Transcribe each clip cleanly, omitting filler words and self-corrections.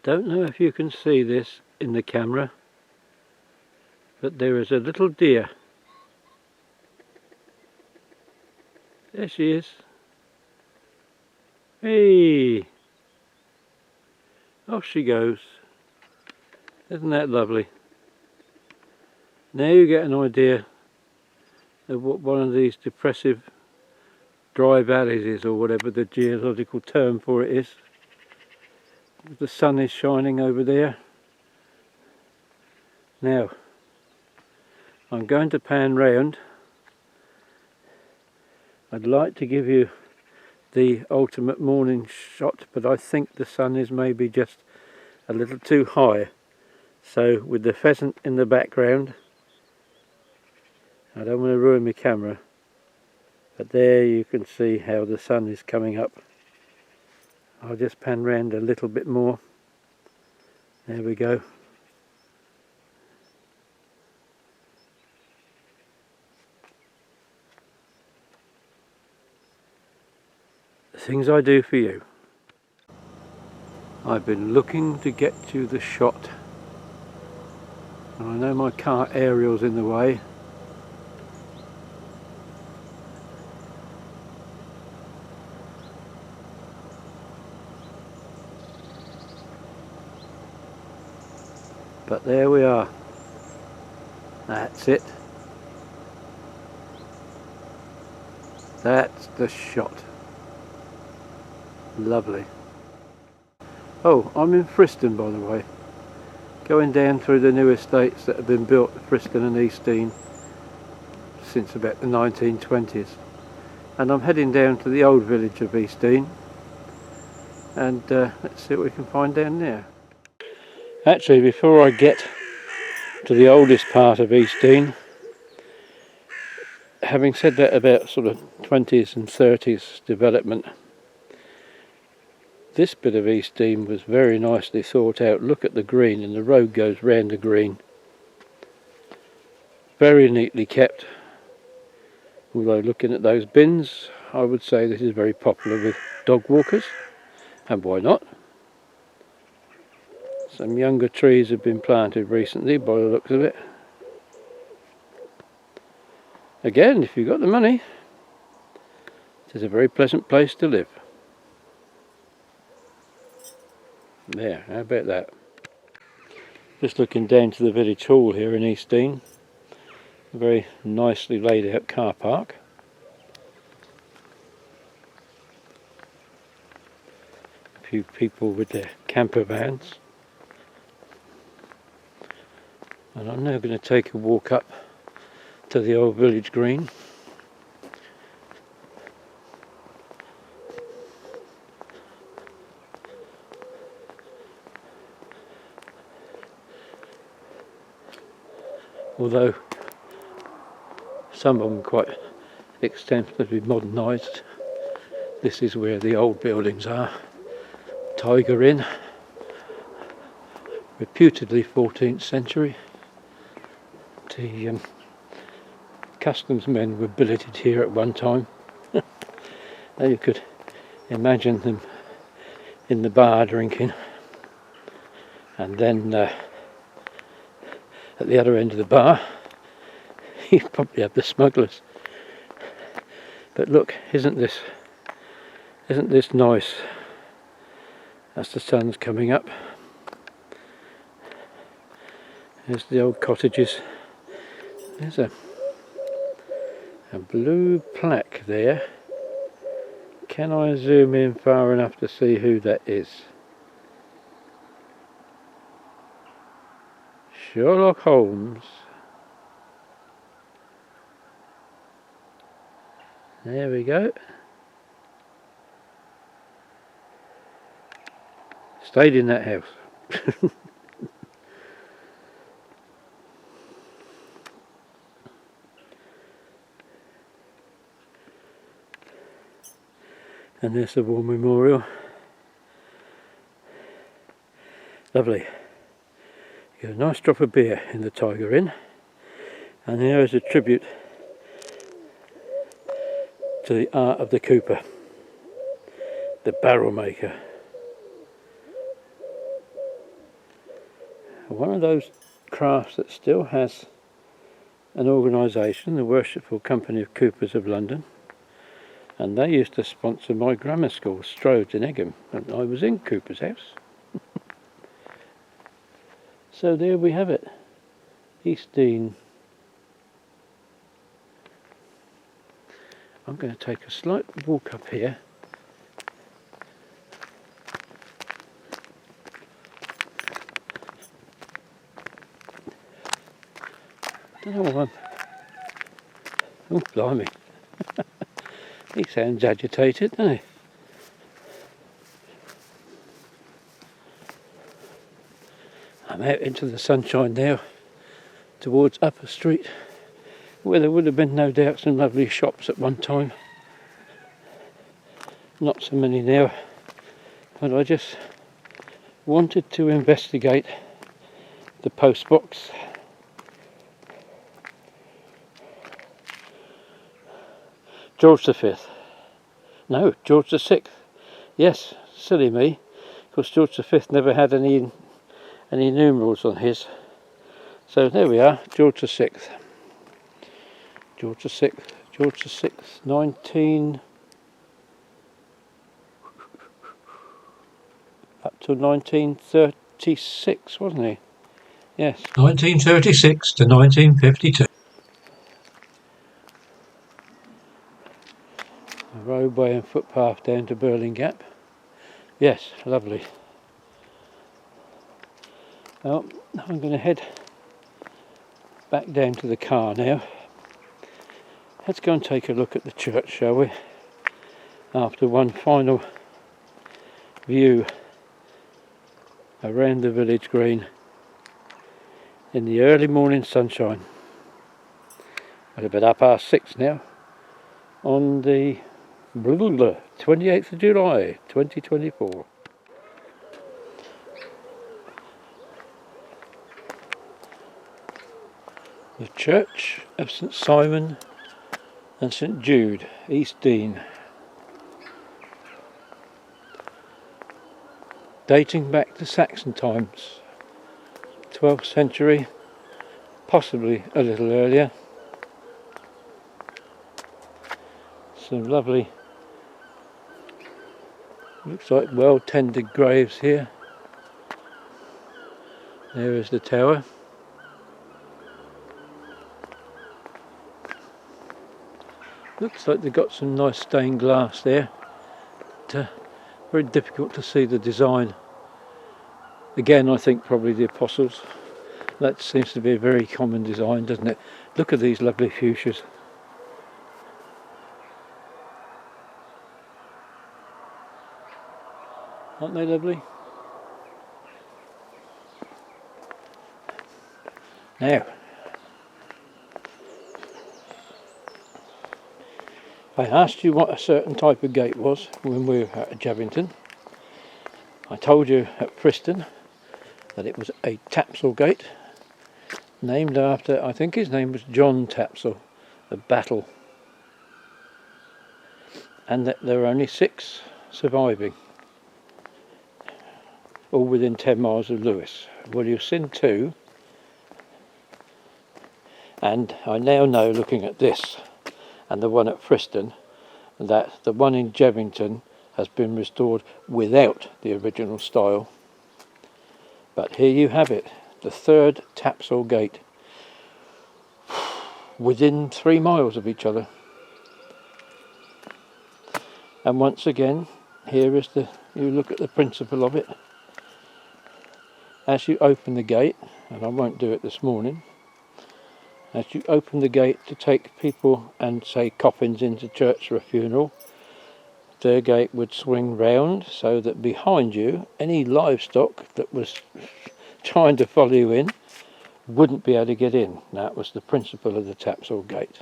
don't know if you can see this in the camera, but there is a little deer. There she is. Hey! Off she goes. Isn't that lovely? Now you get an idea of what one of these depressive dry valleys is, or whatever the geological term for it is. The sun is shining over there. Now, I'm going to pan round. I'd like to give you the ultimate morning shot, but I think the sun is maybe just a little too high. So with the pheasant in the background, I don't want to ruin my camera, but there you can see how the sun is coming up. I'll just pan round a little bit more. There we go. The things I do for you. I've been looking to get you the shot, and I know my car aerial's in the way. But there we are. That's it. That's the shot. Lovely. Oh, I'm in Friston, by the way. Going down through the new estates that have been built at Friston and East Dean since about the 1920s. And I'm heading down to the old village of East Dean. And let's see what we can find down there. Actually, before I get to the oldest part of East Dean, having said that about sort of 20s and 30s development, this bit of East Dean was very nicely thought out. Look at the green, and the road goes round the green. Very neatly kept. Although looking at those bins, I would say this is very popular with dog walkers, and why not? Some younger trees have been planted recently by the looks of it. Again, if you've got the money, it is a very pleasant place to live. There, how about that? Just looking down to the village hall here in East Dean. A very nicely laid out car park. A few people with their camper vans. And I'm now going to take a walk up to the old village green. Although some of them quite extensively modernised, this is where the old buildings are. Tiger Inn, reputedly 14th century. The customs men were billeted here at one time. Now you could imagine them in the bar drinking, and then at the other end of the bar you probably have the smugglers. But look, isn't this nice as the sun's coming up? There's the old cottages. There's a blue plaque there. Can I zoom in far enough to see who that is? Sherlock Holmes. There we go. Stayed in that house. And there's the war memorial. Lovely. You get a nice drop of beer in the Tiger Inn. And here is a tribute to the art of the cooper, the barrel maker. one of those crafts that still has an organisation, the Worshipful Company of Coopers of London, and they used to sponsor my grammar school, Strodes in Egham, and I was in Cooper's house. So there we have it, East Dean. I'm going to take a slight walk up here. Don't know why oh, blimey. He sounds agitated, doesn't he? I'm out into the sunshine now, towards Upper Street, where there would have been no doubt some lovely shops at one time. Not so many now, but I just wanted to investigate the post box. George V. No, George VI. Yes, silly me, because George V never had any numerals on his. So there we are, George VI. George VI, 19... up to 1936, wasn't he? Yes. 1936 to 1952. A roadway and footpath down to Burling Gap. Yes, lovely. Well, I'm going to head back down to the car now. Let's go and take a look at the church, shall we? After one final view around the village green in the early morning sunshine. It's about 6:30 now on the 28th of July 2024. The Church of St Simon and St Jude, East Dean. Dating back to Saxon times, 12th century, possibly a little earlier. Some lovely, looks like well tended graves here. There is the tower. Looks like they've got some nice stained glass there, but very difficult to see the design. Again, I think probably the Apostles. That seems to be a very common design, doesn't it? Look at these lovely fuchsias. Aren't they lovely? Now, I asked you what a certain type of gate was when we were at Jevington. I told you at Preston that it was a Tapsell gate, named after, I think his name was John Tapsell, of Battle, and that there are only 6 surviving, all within 10 miles of Lewes. Well, you've seen 2, and I now know, looking at this and the one at Preston, that the one in Jevington has been restored without the original style. But here you have it, the 3rd Tapsell gate, within 3 miles of each other. And once again, here is you look at the principle of it. As you open the gate, and I won't do it this morning, as you open the gate to take people and say coffins into church for a funeral, their gate would swing round so that behind you, any livestock that was trying to follow you in wouldn't be able to get in. That was the principle of the Tapsell gate.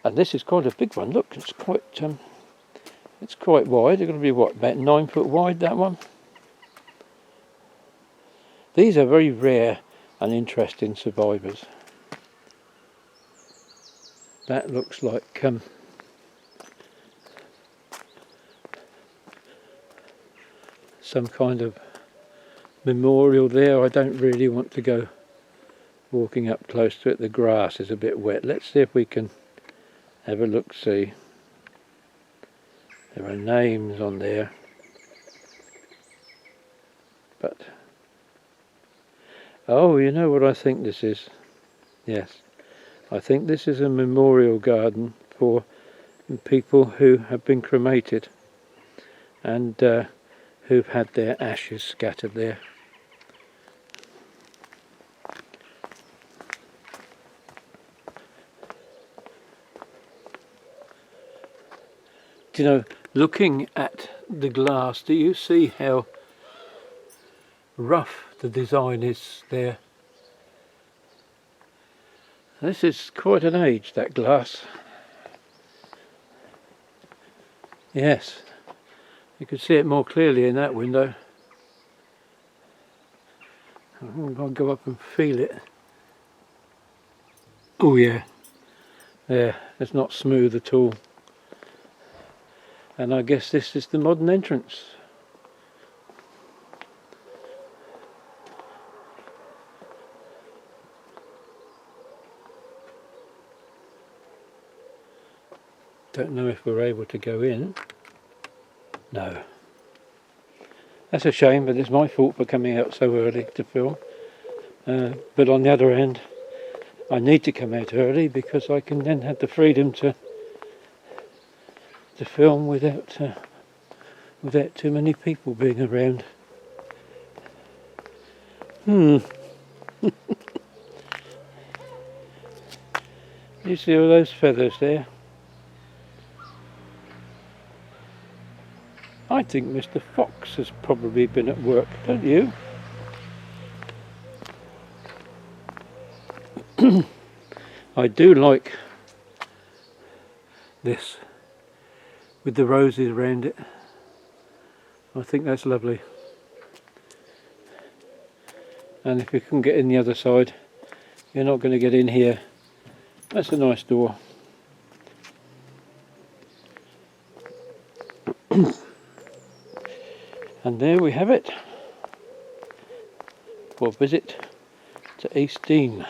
And this is quite a big one. Look, it's quite wide. It's going to be what, about 9 foot wide, that one? These are very rare and interesting survivors. That looks like some kind of memorial there. I don't really want to go walking up close to it. The grass is a bit wet. Let's see if we can have a look, see. There are names on there, but oh, you know what I think this is? Yes, I think this is a memorial garden for people who have been cremated and who've had their ashes scattered there. Do you know, looking at the glass, do you see how rough the design is there? This is quite an age, that glass. Yes, you can see it more clearly in that window. I'll go up and feel it. Oh yeah, there, it's not smooth at all. And I guess this is the modern entrance. Don't know if we're able to go in. No. That's a shame, but it's my fault for coming out so early to film. But on the other hand, I need to come out early because I can then have the freedom to film without too many people being around. You see all those feathers there? I think Mr. Fox has probably been at work, don't you? I do like this with the roses around it. I think that's lovely. And if you can get in the other side, you're not going to get in here. That's a nice door. And there we have it for a visit to East Dean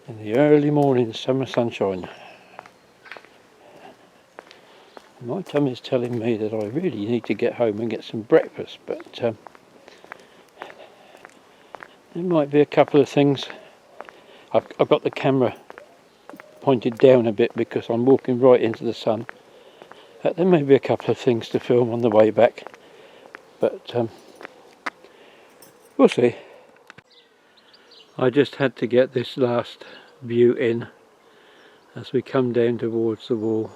in the early morning summer sunshine. My tummy's telling me that I really need to get home and get some breakfast, but there might be a couple of things. I've got the camera pointed down a bit because I'm walking right into the sun. There may be a couple of things to film on the way back. But we'll see. I just had to get this last view in as we come down towards the wall.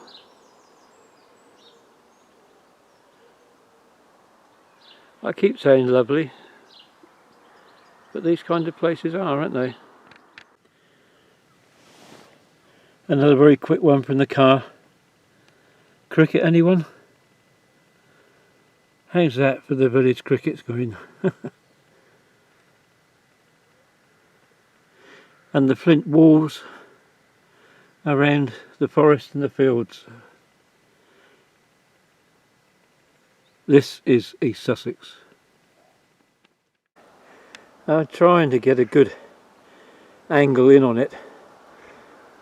I keep saying lovely, but these kind of places are, aren't they? Another very quick one from the car. Cricket, anyone? How's that for the village crickets going? And the flint walls around the forest and the fields. This is East Sussex. I'm trying to get a good angle in on it.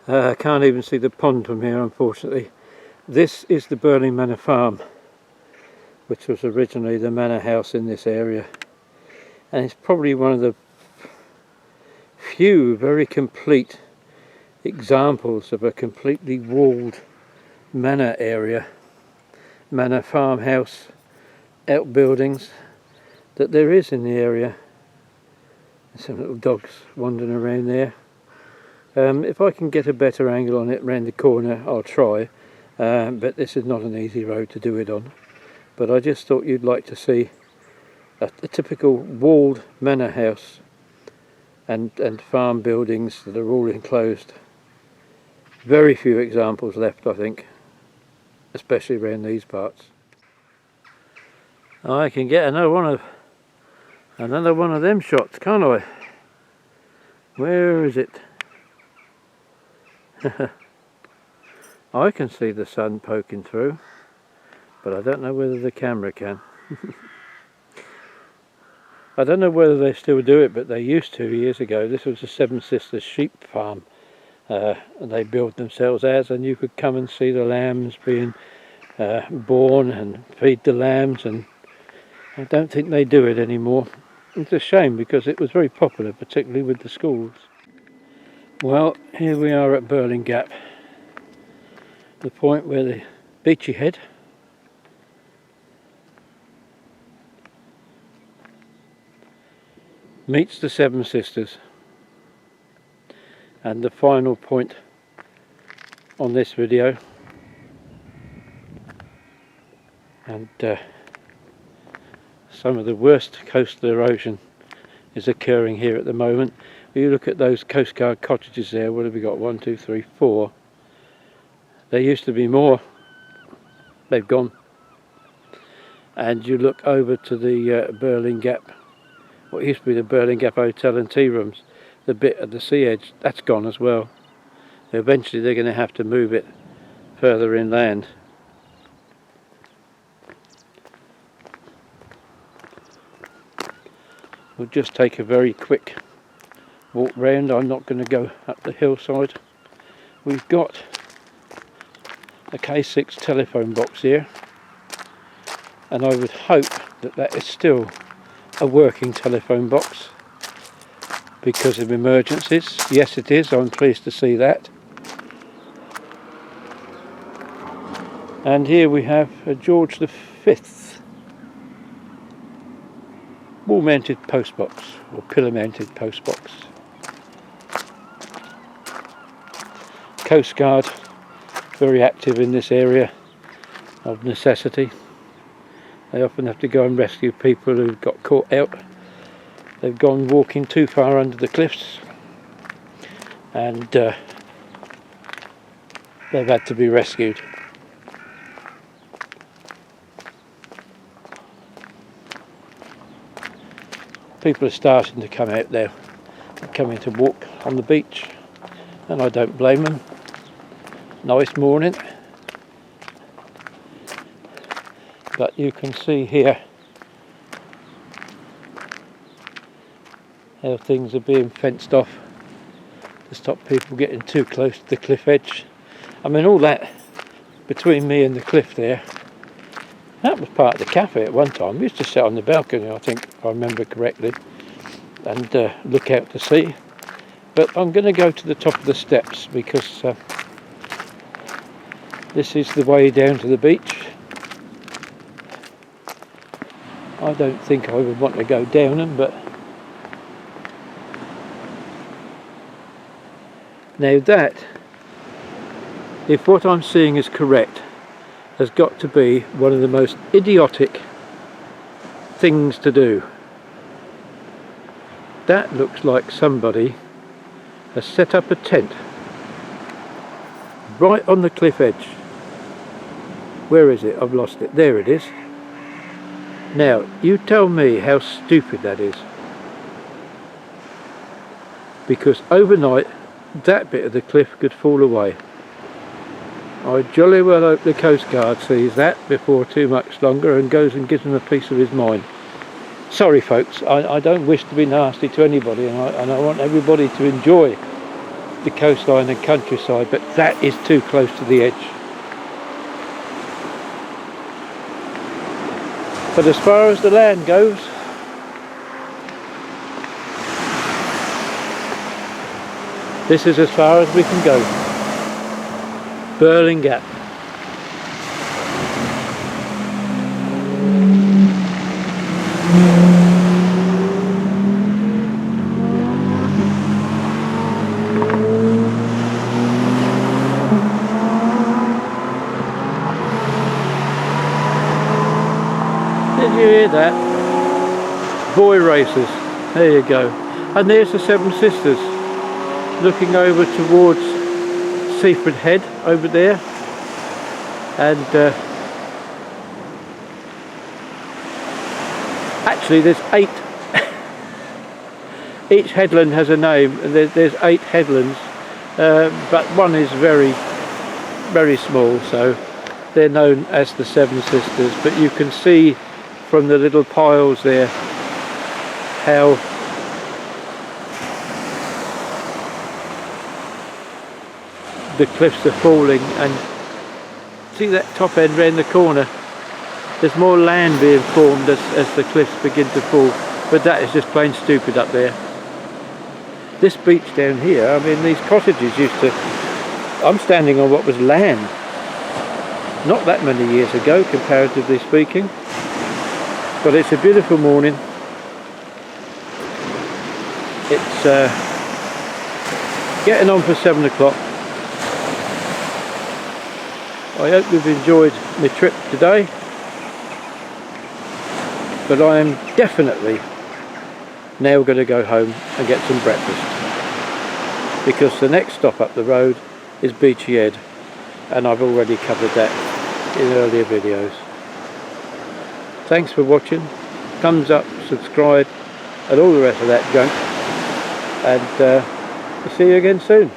I can't even see the pond from here, unfortunately. This is the Burling Manor Farm, which was originally the manor house in this area, and it's probably one of the few very complete examples of a completely walled manor area, manor farmhouse outbuildings that there is in the area. There's some little dogs wandering around there. If I can get a better angle on it round the corner, I'll try, but this is not an easy road to do it on. But I just thought you'd like to see a typical walled manor house and farm buildings that are all enclosed. Very few examples left, I think, especially around these parts. I can get another one of them shots, can't I? Where is it? I can see the sun poking through, but I don't know whether the camera can. I don't know whether they still do it, but they used to years ago. This was a Seven Sisters sheep farm. They built themselves as, and you could come and see the lambs being born and feed the lambs, and I don't think they do it anymore. It's a shame because it was very popular, particularly with the schools. Well, here we are at Burling Gap, the point where the Beachy Head meets the Seven Sisters, and the final point on this video. And some of the worst coastal erosion is occurring here at the moment. If you look at those Coast Guard cottages there, what have we got? 1, 2, 3, 4. There used to be more. They've gone. And you look over to the Burling Gap, what used to be the Burling Gap Hotel and Tea Rooms, the bit at the sea edge, that's gone as well. Eventually they're going to have to move it further inland. We'll just take a very quick walk round. I'm not going to go up the hillside. We've got a K6 telephone box here, and I would hope that that is still a working telephone box because of emergencies. Yes, it is. I'm pleased to see that. And here we have a George V wall-mounted postbox, or pillar-mounted postbox. Coast Guard, very active in this area of necessity. They often have to go and rescue people who've got caught out. They've gone walking too far under the cliffs, and they've had to be rescued. People are starting to come out there, coming to walk on the beach, and I don't blame them. Nice morning, but you can see here how things are being fenced off to stop people getting too close to the cliff edge. I mean, all that between me and the cliff there, that was part of the cafe at one time. We used to sit on the balcony, I think, if I remember correctly, and look out to sea. But I'm going to go to the top of the steps because this is the way down to the beach. I don't think I would want to go down them, but now that, if what I'm seeing is correct, has got to be one of the most idiotic things to do. That looks like somebody has set up a tent right on the cliff edge. Where is it? I've lost it. There it is. Now, you tell me how stupid that is. Because overnight, that bit of the cliff could fall away. I jolly well hope the Coast Guard sees that before too much longer and goes and gives him a piece of his mind. Sorry folks, I don't wish to be nasty to anybody, and I want everybody to enjoy the coastline and countryside, but that is too close to the edge. But as far as the land goes, this is as far as we can go. Burling Gap. Did you hear that? Boy races. There you go. And there's the Seven Sisters looking over towards Seaford Head over there, and actually there's 8. Each headland has a name, and there's 8 headlands, but one is very, very small, so they're known as the Seven Sisters. But you can see from the little piles there how the cliffs are falling, and see that top end round the corner, there's more land being formed as the cliffs begin to fall, but that is just plain stupid up there. This beach down here, I mean, these cottages used to, I'm standing on what was land not that many years ago, comparatively speaking, but it's a beautiful morning. It's getting on for 7 o'clock. I hope you've enjoyed my trip today, but I am definitely now going to go home and get some breakfast, because the next stop up the road is Beachy Head, and I've already covered that in earlier videos. Thanks for watching. Thumbs up, subscribe, and all the rest of that junk, and I'll see you again soon.